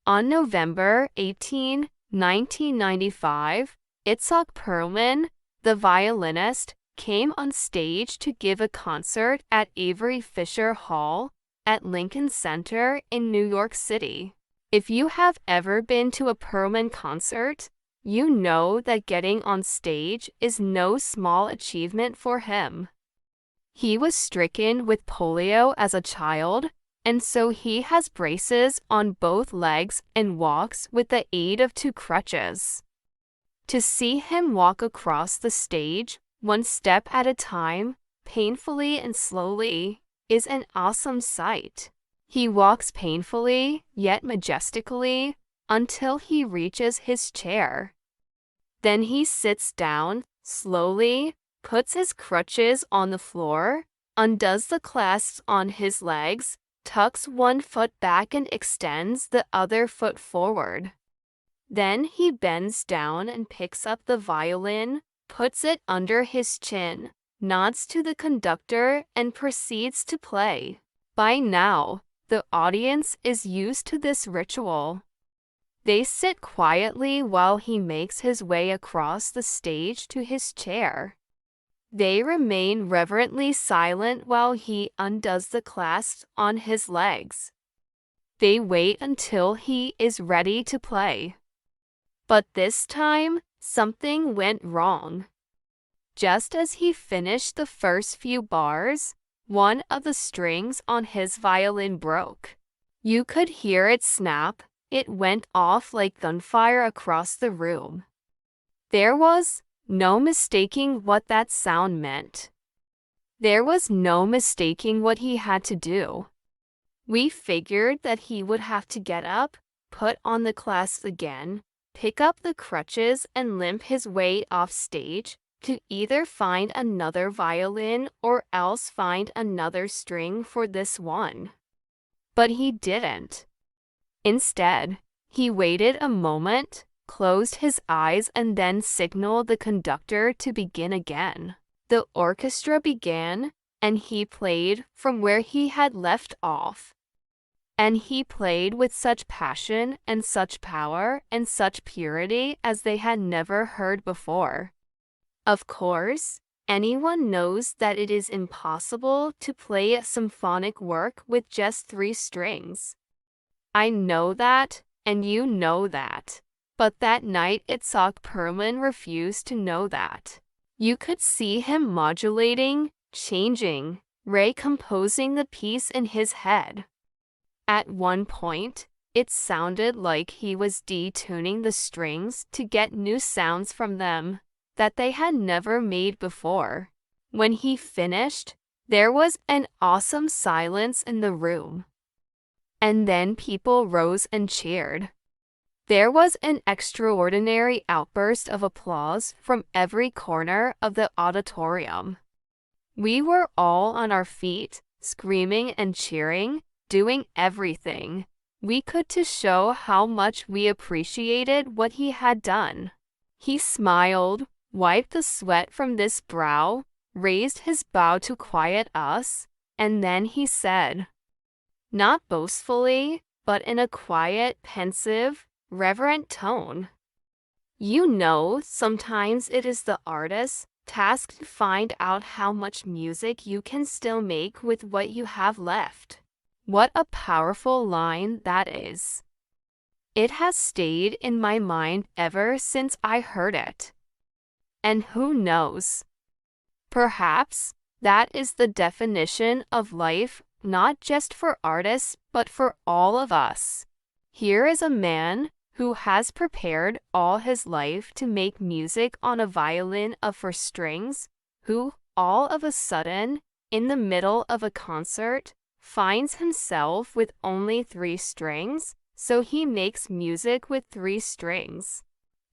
On November 18, 1995, Itzhak Perlman, the violinist, came on stage to give a concert at Avery Fisher Hall at Lincoln Center in New York City. If you have ever been to a Perlman concert, you know that getting on stage is no small achievement for him. He was stricken with polio as a child, and so he has braces on both legs and walks with the aid of 2 crutches. To see him walk across the stage, one step at a time, painfully and slowly, is an awesome sight. He walks painfully, yet majestically, until he reaches his chair. Then he sits down, slowly, puts his crutches on the floor, undoes the clasps on his legs, tucks one foot back and extends the other foot forward. Then he bends down and picks up the violin, puts it under his chin, nods to the conductor, and proceeds to play. By now, the audience is used to this ritual. They sit quietly while he makes his way across the stage to his chair. They remain reverently silent while he undoes the clasps on his legs. They wait until he is ready to play. But this time, something went wrong. Just as he finished the first few bars, one of the strings on his violin broke. You could hear it snap. It went off like gunfire across the room. There was no mistaking what that sound meant. There was no mistaking what he had to do. We figured that he would have to get up, put on the clasps again, pick up the crutches, and limp his way off stage to either find another violin or else find another string for this one. But he didn't. Instead, he waited a moment, closed his eyes, and then signaled the conductor to begin again. The orchestra began, and he played from where he had left off. And he played with such passion and such power and such purity as they had never heard before. Of course, anyone knows that it is impossible to play a symphonic work with just 3 strings. I know that, and you know that. But that night Itzhak Perlman refused to know that. You could see him modulating, changing, recomposing the piece in his head. At one point, it sounded like he was detuning the strings to get new sounds from them that they had never made before. When he finished, there was an awesome silence in the room. And then people rose and cheered. There was an extraordinary outburst of applause from every corner of the auditorium. We were all on our feet, screaming and cheering, doing everything we could to show how much we appreciated what he had done. He smiled, wiped the sweat from his brow, raised his bow to quiet us, and then he said, not boastfully, but in a quiet, pensive, reverent tone, "You know, sometimes it is the artist's task to find out how much music you can still make with what you have left." What a powerful line that is. It has stayed in my mind ever since I heard it. And who knows? Perhaps that is the definition of life, not just for artists, but for all of us. Here is a man who has prepared all his life to make music on a violin of 4 strings, who, all of a sudden, in the middle of a concert, finds himself with only 3 strings, so he makes music with 3 strings.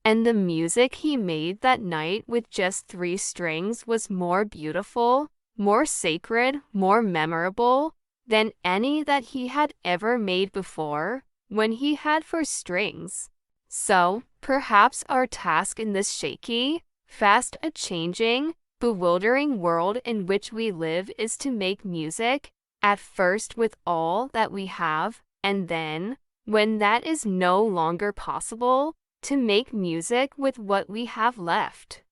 And the music he made that night with just 3 strings was more beautiful, more sacred, more memorable than any that he had ever made before, when he had 4 strings. So, perhaps our task in this shaky, fast-changing, bewildering world in which we live is to make music, at first with all that we have, and then, when that is no longer possible, to make music with what we have left.